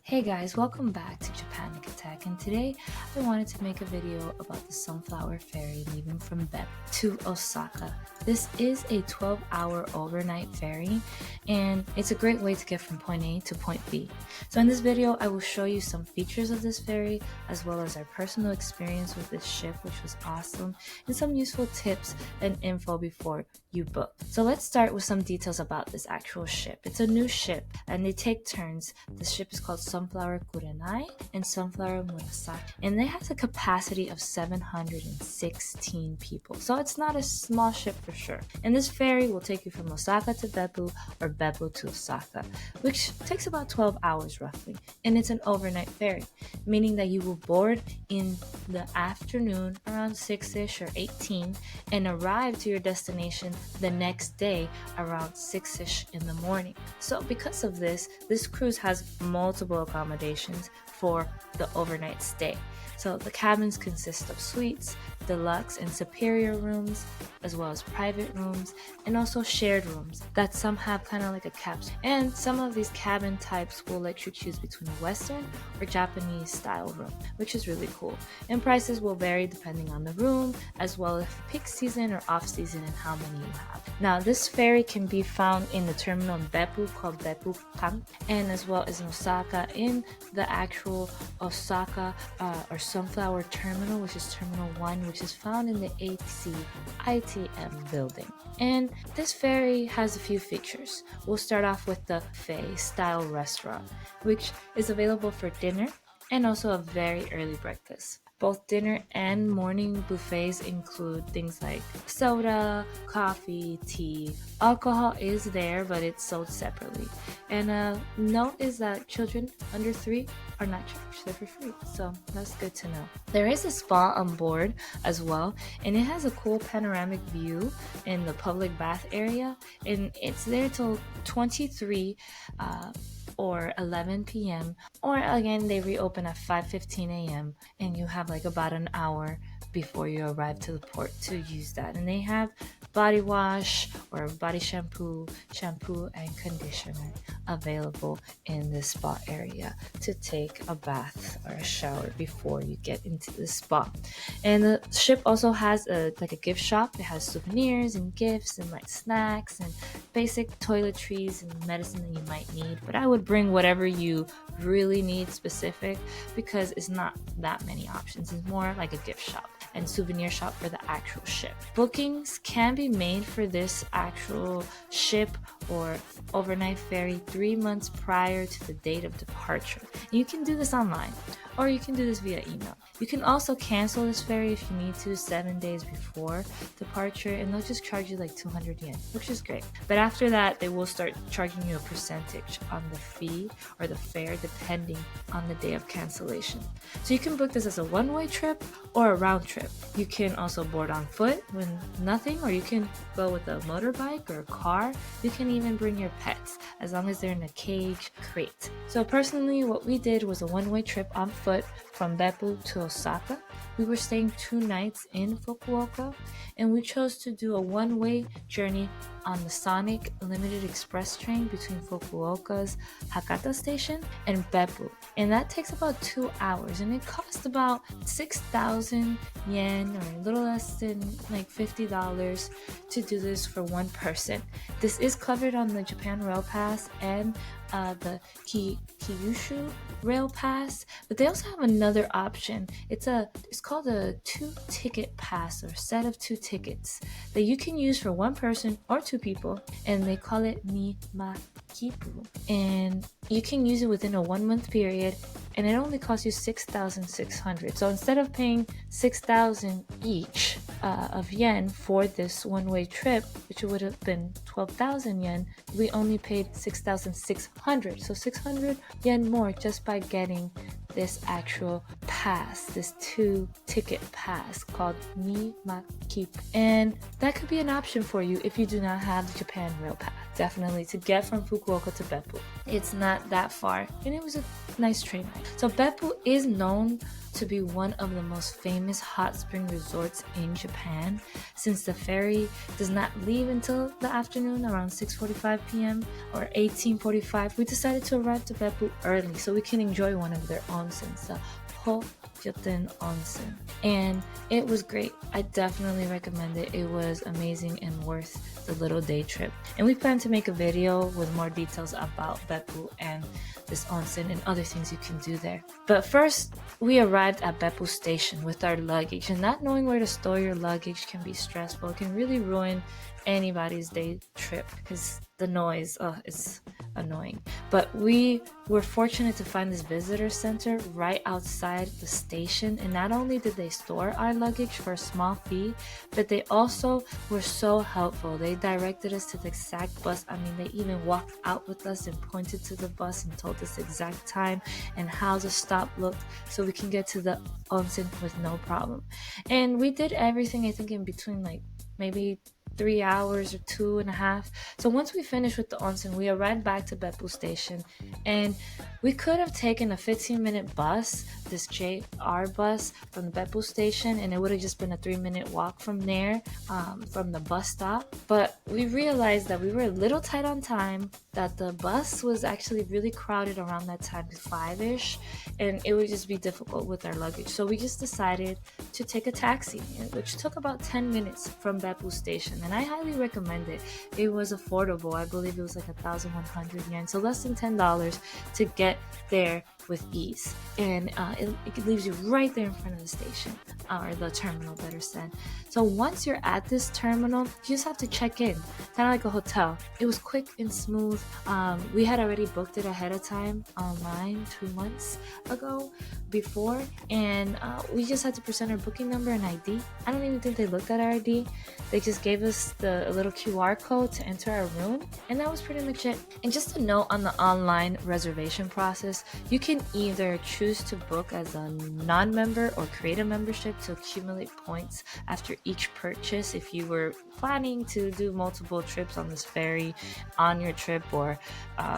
Hey guys, welcome back to Japanic Attack, and today I wanted to make a video about the Sunflower Ferry leaving from Beppu to Osaka. This is a 12-hour overnight ferry, and it's a great way to get from point A to point B. So in this video, I will show you some features of this ferry, as well as our personal experience with this ship, which was awesome, and some useful tips and info before you book. So let's start with some details about this actual ship. It's a new ship, and they take turns. The ship is called Sunflower Kurenai and Sunflower Murasaki, and it has a capacity of 716 people. So it's not a small ship for sure. And this ferry will take you from Osaka to Beppu or Beppu to Osaka, which takes about 12 hours roughly. And it's an overnight ferry, meaning that you will board in the afternoon around 6ish or 18 and arrive to your destination the next day around 6ish in the morning. So because of this cruise has multiple accommodations for the overnight stay. So the cabins consist of suites, deluxe and superior rooms, as well as private rooms, and also shared rooms that some have kind of like a capsule. And some of these cabin types will let you choose between a Western or Japanese style room, which is really cool. And prices will vary depending on the room, as well as peak season or off season and how many you have. Now, this ferry can be found in the terminal in Beppu called Beppu Tank, and as well as in Osaka in the actual Osaka or Sunflower Terminal, which is Terminal 1, which is found in the ITM building. And this ferry has a few features. We'll start off with the Fei style restaurant, which is available for dinner and also a very early breakfast. Both dinner and morning buffets include things like soda, coffee, tea. Alcohol is there, but it's sold separately. And a note is that children under 3 are not charged. They're for free. So that's good to know. There is a spa on board as well, and it has a cool panoramic view in the public bath area. And it's there till 23 or 11 p.m. or again they reopen at 5:15 a.m. and you have like about an hour before you arrive to the port to use that. And they have body wash or body shampoo and conditioner available in the spa area to take a bath or a shower before you get into the spa. And the ship also has a gift shop. It has souvenirs and gifts and like snacks and basic toiletries and medicine that you might need. But I would bring whatever you really need specific, because it's not that many options. It's more like a gift shop and souvenir shop for the actual ship. Bookings can be made for this actual ship or overnight ferry 3 months prior to the date of departure. You can do this online, or you can do this via email. You can also cancel this ferry if you need to 7 days before departure, and they'll just charge you like 200 yen, which is great. But after that, they will start charging you a percentage on the fee or the fare depending on the day of cancellation. So you can book this as a one-way trip or a round trip. You can also board on foot with nothing, or you can go with a motorbike or a car. You can even bring your pets as long as they're in a cage crate. So personally, what we did was a one-way trip on foot from Beppu to Osaka. We were staying 2 nights in Fukuoka, and we chose to do a one-way journey on the Sonic Limited Express train between Fukuoka's Hakata station and Beppu. And that takes about 2 hours, and it cost about 6,000 yen or a little less than like $50 to do this for one person. This is covered on the Japan Rail Pass and the Kyushu Rail Pass, but they also have another option. It's called a 2-ticket pass, or set of 2 tickets that you can use for one person or 2 people, and they call it Nimakipu. And you can use it within a 1-month period, and it only costs you 6,600. So instead of paying 6,000 each of yen for this one-way trip, which would have been 12,000 yen, we only paid 6,600. So 600 yen more just by getting this actual pass. pass, this 2-ticket pass called Nimakip, and that could be an option for you if you do not have the Japan Rail Pass. Definitely to get from Fukuoka to Beppu. It's not that far, and it was a nice train ride. So Beppu is known to be one of the most famous hot spring resorts in Japan, since the ferry does not leave until the afternoon around 6:45 p.m. or 18:45. We decided to arrive to Beppu early so we can enjoy one of their onsens, the Hoyoten Onsen, and it was great. I definitely recommend it. It was amazing and worth the little day trip, and we plan to make a video with more details about Beppu and this onsen and other things you can do there. But first, we arrived at Beppu station with our luggage, and not knowing where to store your luggage can be stressful. It can really ruin anybody's day trip because the noise is annoying. But we were fortunate to find this visitor center right outside the station, and not only did they store our luggage for a small fee, but they also were so helpful. They directed us to the exact bus. I mean, they even walked out with us and pointed to the bus and told us the exact time and how the stop looked so we can get to the onsen with no problem. And we did everything, I think, in between like maybe 3 hours or 2.5. So once we finished with the onsen, we arrived back to Beppu station, and we could have taken a 15-minute bus, this JR bus from the Beppu station, and it would have just been a 3-minute walk from there, from the bus stop. But we realized that we were a little tight on time, that the bus was actually really crowded around that time, 5-ish, and it would just be difficult with our luggage. So we just decided to take a taxi, which took about 10 minutes from Beppu station, and I highly recommend it. It was affordable. I believe it was like 1,100 yen, so less than $10 to get there with ease, and it leaves you right there in front of the station, or the terminal, better said. So once you're at this terminal, you just have to check in, kind of like a hotel. It was quick and smooth. We had already booked it ahead of time online 2 months ago before, and we just had to present our booking number and ID. I don't even think they looked at our ID. They just gave us a little QR code to enter our room, and that was pretty much it. And just a note on the online reservation process, you can either choose to book as a non-member or create a membership to accumulate points after each purchase if you were planning to do multiple trips on this ferry on your trip, or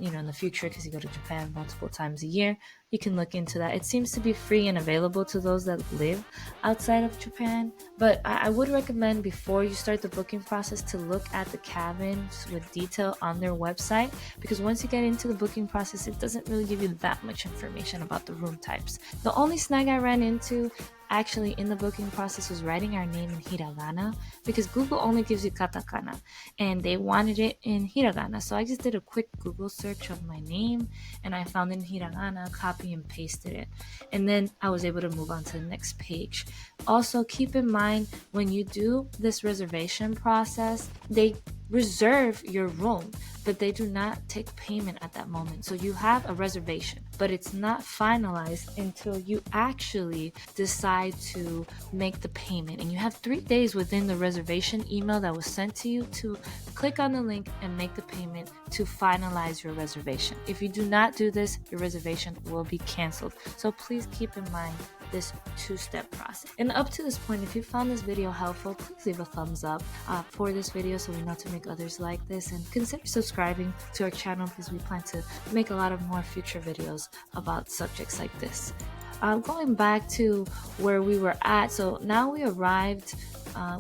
in the future, because you go to Japan multiple times a year. You can look into that. It seems to be free and available to those that live outside of Japan. But I would recommend, before you start the booking process, to look at the cabins with detail on their website, because once you get into the booking process, it doesn't really give you that much information about the room types. The only snag I ran into actually in the booking process was writing our name in hiragana, because Google only gives you katakana and they wanted it in hiragana. So I just did a quick Google search of my name and I found it in hiragana, copy and pasted it, and then I was able to move on to the next page. Also, keep in mind, when you do this reservation process, they reserve your room, but they do not take payment at that moment. So you have a reservation, but it's not finalized until you actually decide to make the payment. And you have 3 days within the reservation email that was sent to you to click on the link and make the payment to finalize your reservation. If you do not do this, your reservation will be canceled. So please keep in mind this 2-step process. And up to this point, if you found this video helpful, please leave a thumbs up for this video so we know to make others like this, and consider subscribing to our channel because we plan to make a lot of more future videos about subjects like this. Going back to where we were at, so now we arrived,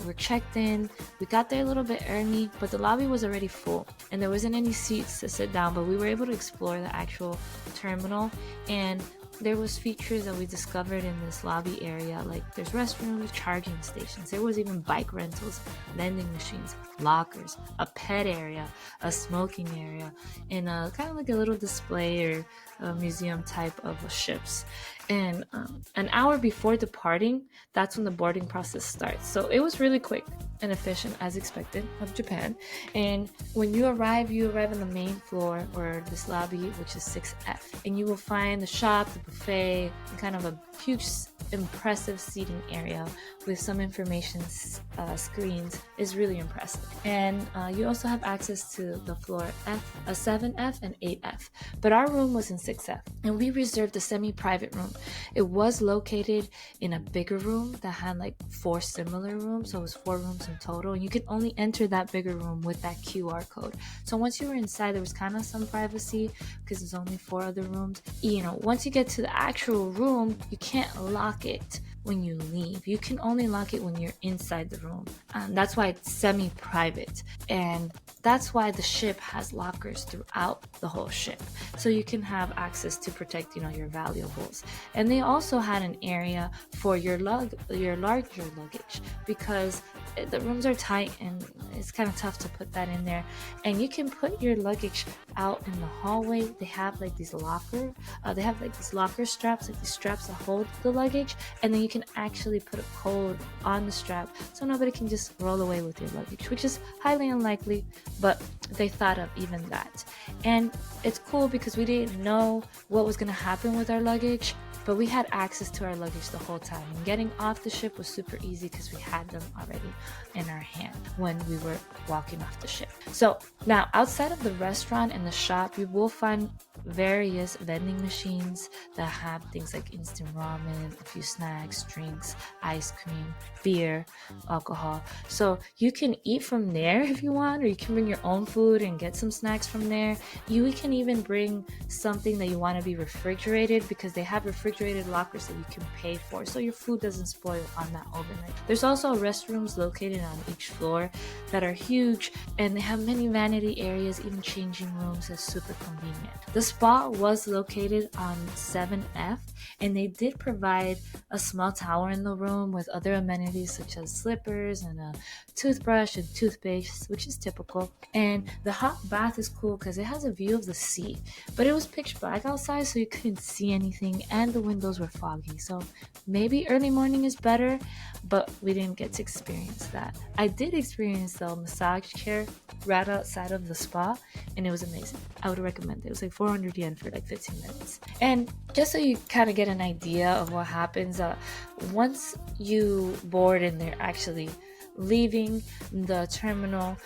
we're checked in, we got there a little bit early, but the lobby was already full and there wasn't any seats to sit down, but we were able to explore the actual terminal, and there was features that we discovered in this lobby area, like there's restrooms, charging stations, there was even bike rentals, vending machines, lockers, a pet area, a smoking area, and kind of like a little display or a museum type of ships. And an hour before departing, that's when the boarding process starts. So it was really quick and efficient, as expected of Japan. And when you arrive on the main floor, or this lobby, which is 6F, and you will find the shop, the buffet, and kind of a huge impressive seating area with some information screens is really impressive. And you also have access to the floor F, 7F and 8F. But our room was in 6F, and we reserved a semi-private room. It was located in a bigger room that had like 4 similar rooms, so it was 4 rooms in total, and you could only enter that bigger room with that QR code. So once you were inside, there was kind of some privacy because there's only 4 other rooms. You know, once you get to the actual room, you can't lock it when you leave. You can only lock it when you're inside the room. That's why it's semi-private, and that's why the ship has lockers throughout the whole ship, so you can have access to protect, you know, your valuables. And they also had an area for your larger luggage, because the rooms are tight and it's kind of tough to put that in there. And you can put your luggage out in the hallway. They have like these locker straps, like these straps that hold the luggage, and then you can actually put a code on the strap so nobody can just roll away with your luggage, which is highly unlikely, but they thought of even that. And it's cool because we didn't know what was going to happen with our luggage, but we had access to our luggage the whole time, and getting off the ship was super easy because we had them already in our hand when we were walking off the ship. So now, outside of the restaurant and the shop, you will find various vending machines that have things like instant ramen, a few snacks, drinks, ice cream, beer, alcohol. So you can eat from there if you want, or you can bring your own food and get some snacks from there. You can even bring something that you want to be refrigerated, because they have refrigerated lockers that you can pay for, so your food doesn't spoil on that overnight. There's also restrooms located on each floor that are huge, and they have many vanity areas, even changing rooms. That's super convenient. The spa was located on 7F, and they did provide a small tower in the room with other amenities such as slippers and a toothbrush and toothpaste, which is typical. And the hot bath is cool because it has a view of the sea, but it was pitch black outside, so you couldn't see anything, and the windows were foggy, so maybe early morning is better, but we didn't get to experience that. I did experience the massage chair right outside of the spa, and it was amazing. I would recommend it. It was like 400 yen for like 15 minutes. And just so you kind of get an idea of what happens, once you board and they're actually leaving the terminal,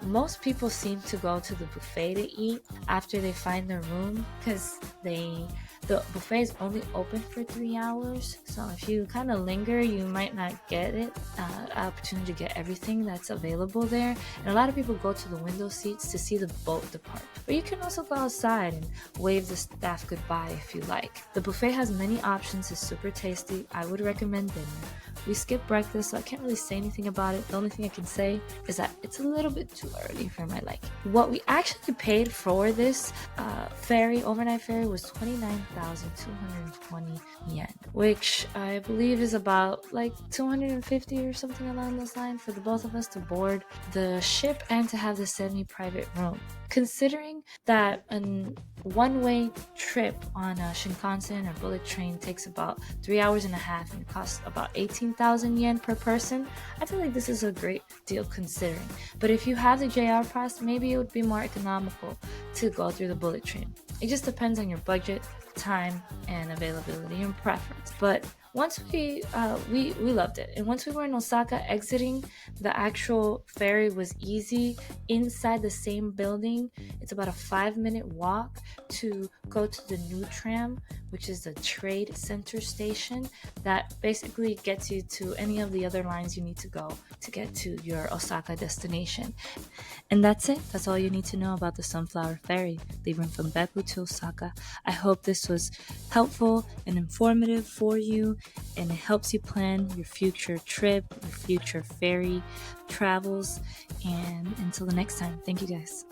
most people seem to go to the buffet to eat after they find their room, because the buffet is only open for 3 hours. So if you kind of linger, you might not get opportunity to get everything that's available there. And a lot of people go to the window seats to see the boat depart. But you can also go outside and wave the staff goodbye if you like. The buffet has many options. It's super tasty. I would recommend dinner. We skipped breakfast, so I can't really say anything about it. The only thing I can say is that it's a little bit too early for my liking. What we actually paid for this overnight ferry, was 29,220 yen, which I believe is about like 250 or something along those lines for the both of us to board the ship and to have the semi-private room. Considering that a one-way trip on a Shinkansen or bullet train takes about 3 hours and a half and costs about 18,000 yen per person, I feel like this is a great deal considering. But if you have the JR pass, maybe it would be more economical to go through the bullet train. It just depends on your budget, time, and availability and preference. But once we loved it. And once we were in Osaka, exiting the actual ferry was easy. Inside the same building, it's about a 5-minute walk to go to the new tram, which is the trade center station that basically gets you to any of the other lines you need to go to get to your Osaka destination. And that's it. That's all you need to know about the Sunflower Ferry, leaving from Beppu to Osaka. I hope this was helpful and informative for you, and it helps you plan your future trip, your future ferry travels. And until the next time, thank you guys.